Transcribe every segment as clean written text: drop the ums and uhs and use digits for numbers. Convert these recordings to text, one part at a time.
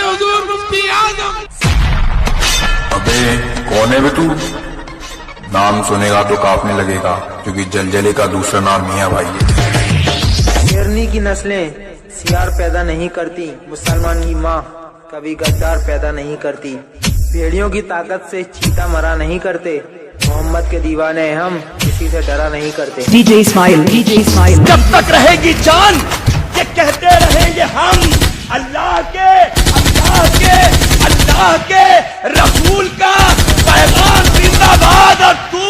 हुजूर मुफ्ती आजम। अबे कौन है बे तू? नाम सुनेगा तो कांपने लगेगा, क्योंकि जलजले का दूसरा नाम मियां भाई है। शेरनी की नस्लें सियार पैदा नहीं करती, मुसलमान की माँ कभी गद्दार पैदा नहीं करती। भेड़ियों की ताकत से चीता मरा नहीं करते, मोहम्मद के दीवाने हम किसी से डरा नहीं करते। DJ Ismail, DJ Ismail. जब तक रहेगी जान ये कहते रहेंगे हम अल्लाह के रसूल का पैगाम जिंदाबाद। और तू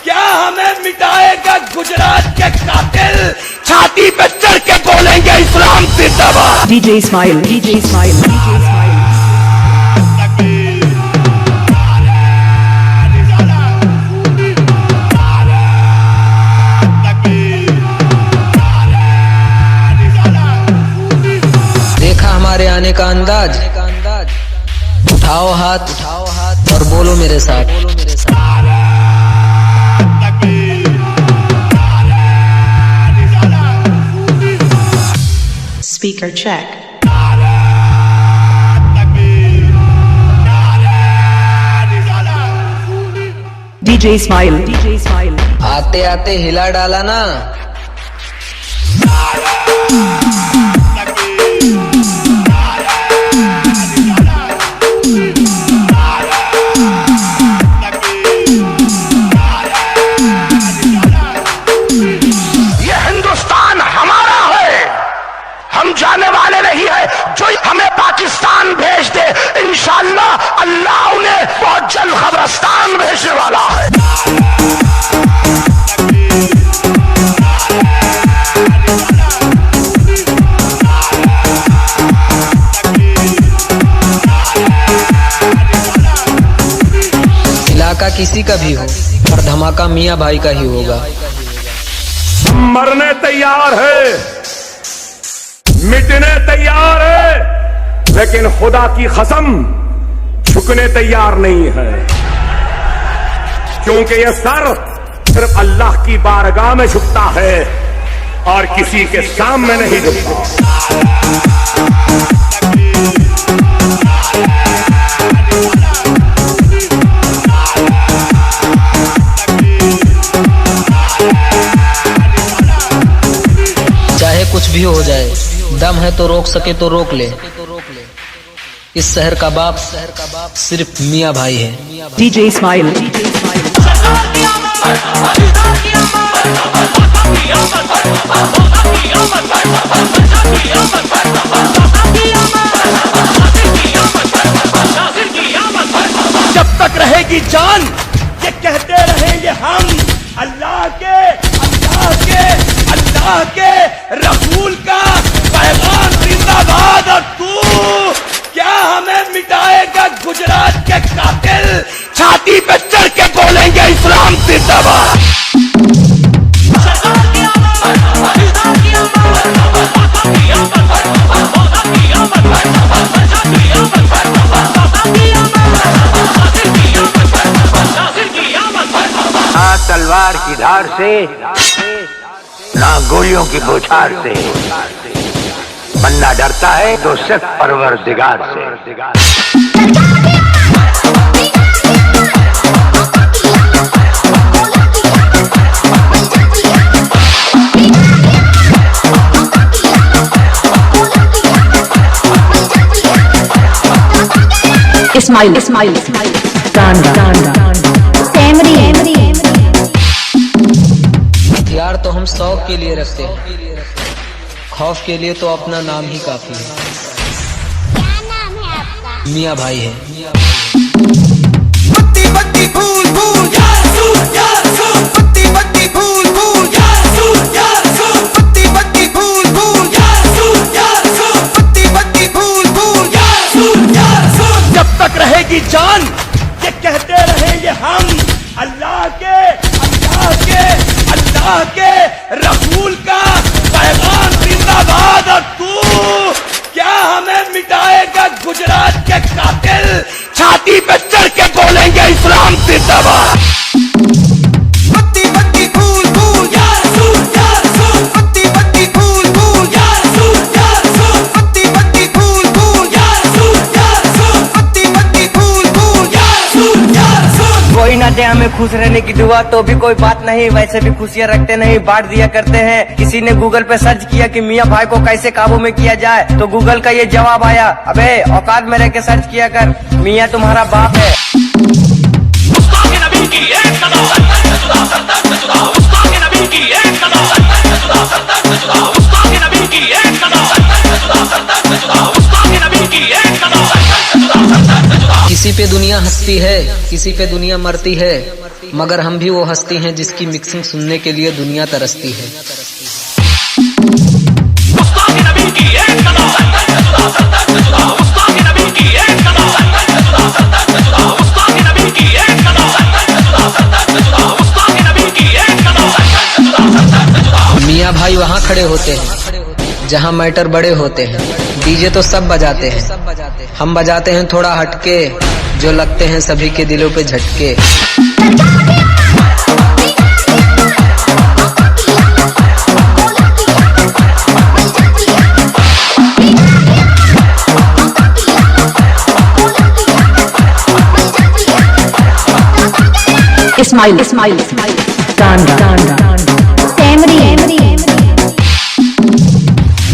क्या हमें मिटाएगा गुजरात के कातिल? छाती पे चढ़ के बोलेंगे इस्लाम जिंदाबाद। DJ Ismail, DJ Ismail, DJ Ismail. देखा हमारे आने का अंदाज, उठाओ हाथ और बोलो मेरे साथ। Speaker check. DJ Ismail, DJ Ismail. आते आते हिला डाला ना। जाने वाले नहीं है, जो हमें पाकिस्तान भेज दे इंशाअल्लाह अल्लाह उन्हें बहुत जल्द कब्रिस्तान भेजने वाला है। इलाका किसी का भी हो और धमाका मियां भाई का ही होगा। मरने तैयार है, मिटने तैयार है, लेकिन खुदा की कसम झुकने तैयार नहीं है, क्योंकि यह सर सिर्फ अल्लाह की बारगाह में झुकता है और किसी के सामने नहीं झुकता। चाहे कुछ भी हो जाए, दम है तो रोक सके तो रोक ले। इस शहर का बाप सिर्फ मियां भाई है। DJ Ismail, DJ Ismail. जब तक रहेगी जान ये कहते रहेंगे हम अल्लाह के रसूल का पैगाम जिंदाबाद। और तू क्या हमें मिटाएगा गुजरात के कातिल? छाती पे चढ़ के बोलेंगे इस्लाम जिंदाबाद। ना तलवार की धार से, ना गोलियों की बौछार से, बंदा डरता है तो सिर्फ परवरदिगार से। इस्माइल, इस्माइल, इस्माइल। टांडा, टांडा। सेमरी, हथियार तो हम शौक के लिए रखते हैं, खौफ के लिए तो अपना नाम ही काफी है। क्या नाम है आपका? मियां भाई है। बत्ती बत्ती फूल फूल बत्ती बत्ती फूल फूल बत्ती बत्ती फूल फूल बत्ती बत्ती फूल फूल। जब तक रहेगी जान ये कहते रहेंगे हम अल्लाह के रसूल का पैगाम जिंदाबाद। और तू क्या हमें मिटाएगा गुजरात के कातिल? छाती पे चढ़ के बोलेंगे इस्लाम जिंदाबाद। बत्ती बत्ती फूल फूल बत्ती बत्ती फूल फूल बत्ती बत्ती फूल फूल हमें खुश रहने की दुआ, तो भी कोई बात नहीं, वैसे भी खुशियाँ रखते नहीं, बांट दिया करते हैं। किसी ने गूगल पे सर्च किया कि मियाँ भाई को कैसे काबू में किया जाए, तो गूगल का ये जवाब आया, अबे औकात में रह के सर्च किया कर, मियाँ तुम्हारा बाप है। किसी पे दुनिया हंसती है, किसी पे दुनिया मरती है, मगर हम भी वो हस्ती हैं जिसकी मिक्सिंग सुनने के लिए दुनिया तरसती है। मियाँ भाई वहाँ खड़े होते हैं जहाँ मैटर बड़े होते हैं। डीजे तो सब बजाते हैं, हम बजाते हैं थोड़ा हटके, जो लगते हैं सभी के दिलों पे झटके। इस्माइल इस्माइल टांडा सैमरी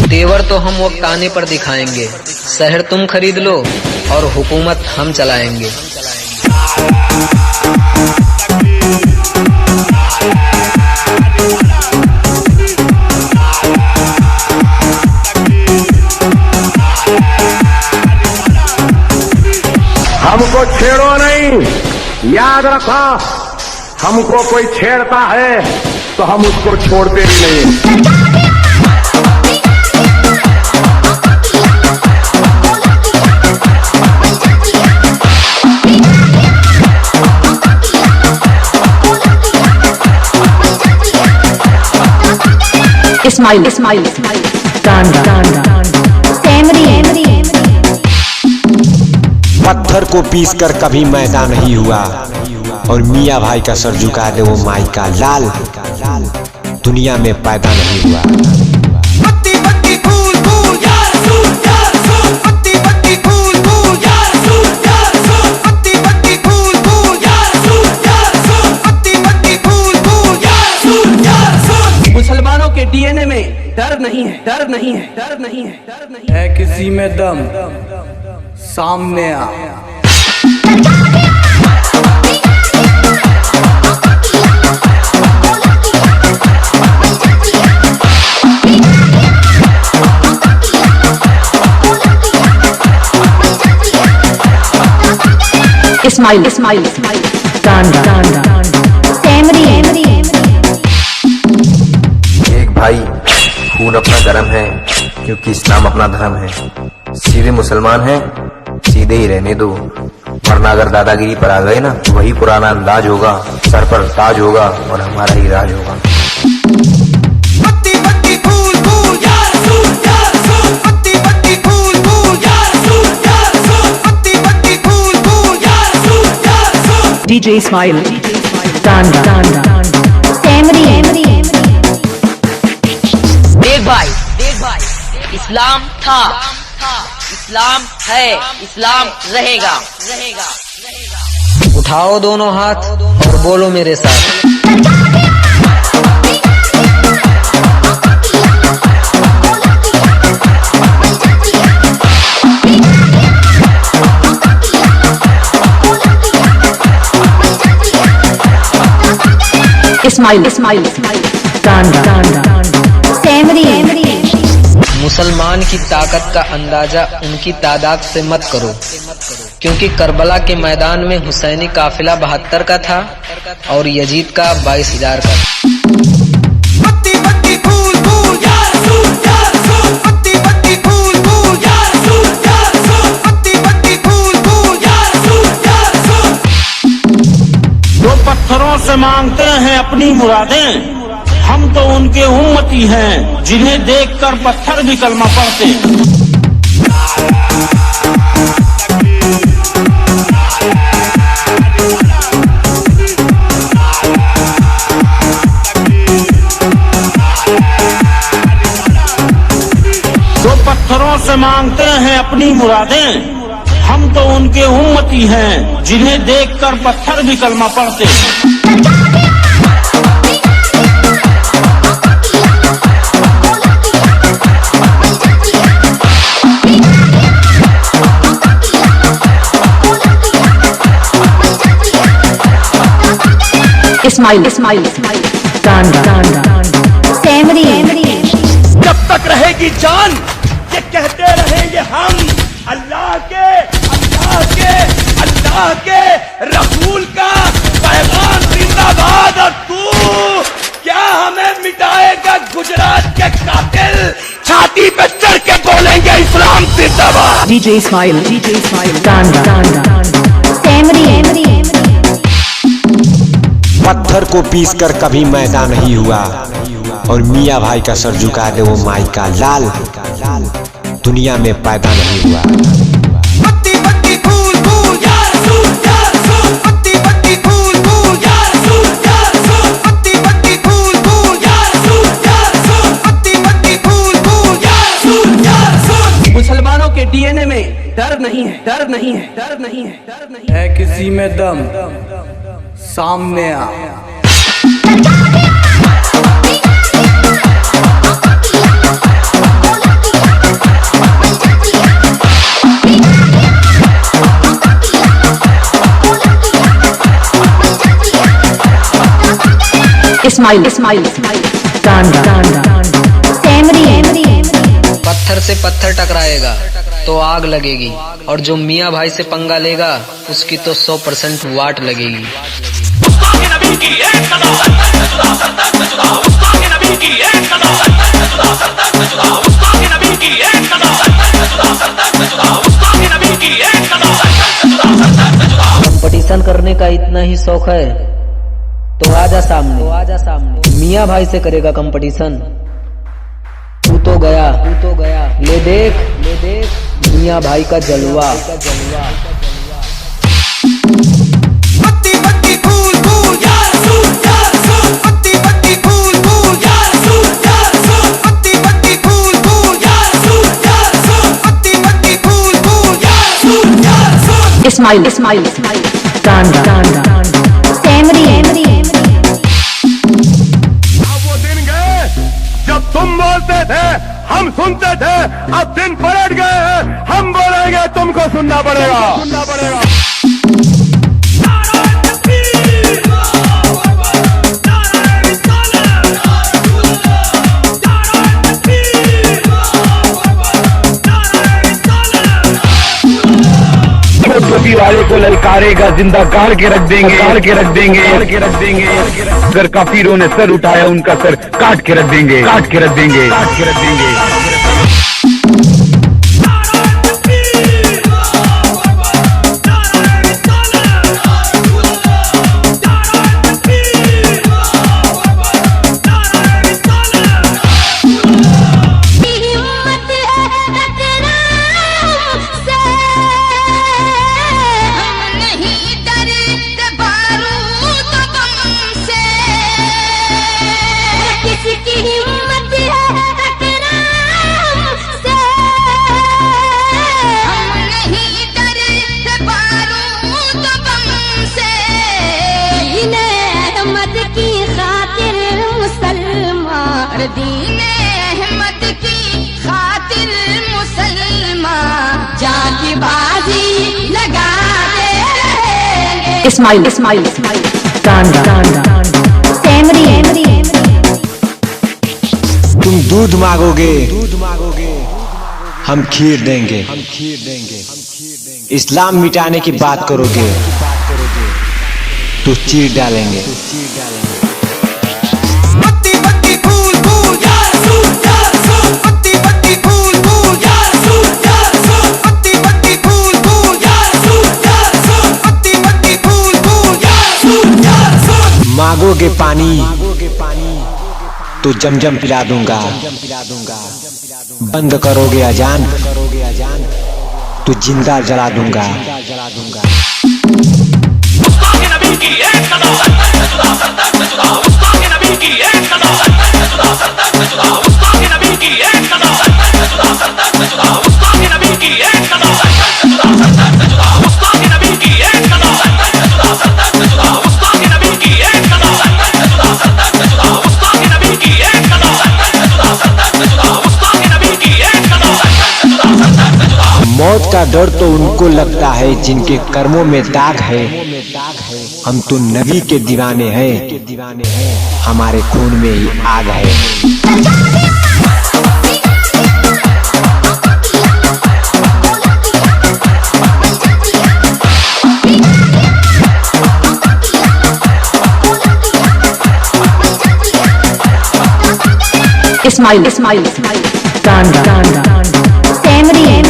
तेवर तो हम वो काने पर दिखाएंगे, शहर तुम खरीद लो और हुकूमत हम चलाएंगे। हमको छेड़ो नहीं, याद रखो, हमको कोई छेड़ता है तो हम उसको छोड़ते ही नहीं। इस्माइल इस्माइल टांडा सैमरी पत्थर को पीसकर कभी मैदान नहीं हुआ, और मियाँ भाई का सर झुका दे वो माई का लाल दुनिया में पैदा नहीं हुआ। बत्ती बत्ती फूल फूल यार सूर बत्ती बत्ती फूल फूल यार सूर बत्ती बत्ती फूल फूल यार सूर बत्ती बत्ती फूल फूल यार सूर। मुसलमानों के डीएनए में डर नहीं है, डर नहीं है, डर नहीं है, डर नहीं है। किसी में दम सामने आ। इस्माइल इस्माइल टांडा सैमरी एक भाई खून अपना गरम है, क्योंकि इस्लाम अपना धर्म है। सीधे मुसलमान हैं, सीधे ही रहने दो, वरना अगर दादागिरी पर आ गए ना, तो वही पुराना अंदाज होगा, सर पर ताज होगा और हमारा ही राज होगा। बत्ती बत्ती फूल फूल यार सूर बत्ती बत्ती फूल फूल यार सूर बत्ती बत्ती फूल फूल यार सूर। डीजे इस्माइल टांडा सैमरी। देख भाई इस्लाम था, इस्लाम है, इस्लाम रहेगा। उठाओ दोनों हाथ और बोलो मेरे साथ। इस्माइल इस्माइल टांडा सैमरी। मुसलमान की ताकत का अंदाजा उनकी तादाद से मत करो, क्योंकि करबला के मैदान में हुसैनी काफिला 72 का था और यजीद का 22,000 का। बत्ती बत्ती फूल फूल यार सूर बत्ती बत्ती फूल फूल यार सूर बत्ती बत्ती फूल फूल यार सूर। जो पत्थरों से मांगते हैं अपनी मुरादें, हम तो उनके उम्मती हैं, जिन्हें देखकर पत्थर भी कलमा पढ़ते हैं। जो पत्थरों से मांगते हैं अपनी मुरादें, हम तो उनके उम्मती हैं जिन्हें देखकर पत्थर भी कलमा पढ़ते। इस्माइल इस्माइल टांडा सेमरी जब तक रहेगी जान ये कहते रहेंगे हम अल्लाह के रसूल का पैगाम जिंदाबाद। और तू क्या हमें मिटाएगा गुजरात के कातिल, छाती पे चढ़ के बोलेंगे इस्लाम जिंदाबाद। डीजे इस्माइल टांडा सेमरी पत्थर को पीस कर कभी मैदान नहीं हुआ और मियाँ भाई का सर झुका दे वो माई का लाल दुनिया में पैदा नहीं हुआ। बत्ती बत्ती फूल फूल या रसूल या रसूल, बत्ती बत्ती फूल फूल या रसूल या रसूल, बत्ती बत्ती फूल फूल या रसूल या रसूल, बत्ती बत्ती फूल फूल या रसूल या रसूल। मुसलमानों के डीएनए में डर नहीं है, डर नहीं है, डर नहीं है, डर नहीं है। किसी में दम सामने आ। इस्माइल टांडा सेमरी पत्थर से पत्थर टकराएगा तो आग लगेगी और जो मियाँ भाई से पंगा लेगा उसकी तो 100% वाट लगेगी। कंपटीशन करने का इतना ही शौक है तो आजा सामने, मियाँ भाई से करेगा कंपटीशन। तू तो गया ले देख मियाँ भाई का जलवा। बत्ती बत्ती फूल फूल या रसूल या रसूल, बत्ती बत्ती फूल फूल या रसूल या रसूल, बत्ती बत्ती फूल फूल या रसूल या रसूल, बत्ती बत्ती फूल फूल या रसूल या रसूल। इस्माइल टांडा सेमरी वो दिन गए जब तुम बोलते थे हम सुनते थे, अब दिन पलट गए हैं हम बोलेंगे तुमको सुनना पड़ेगा। टोपी वाले को ललकारेगा, जिंदा गाड़ के रख देंगे, अगर काफिरों ने सर उठाया उनका सर काट के रख देंगे। इस्माइल टांडा सेमरी तुम दूध मांगोगे हम खीर देंगे, इस्लाम मिटाने की बात करोगे तो चीर डालेंगे। बत्ती बत्ती फूल फूल या रसूल या रसूल, बत्ती बत्ती फूल फूल या रसूल या रसूल, बत्ती बत्ती फूल फूल या रसूल या रसूल, बत्ती बत्ती फूल फूल या रसूल या रसूल। मांगोगे पानी तो जमजम पिला दूंगा, बंद करोगे अजान तो जिंदा जला दूंगा। इसका डर तो उनको लगता है जिनके कर्मों में दाग है। हम तो नबी के दीवाने हैं, हमारे खून में ही आग है। इस्माइल, टांडा, सैमरी,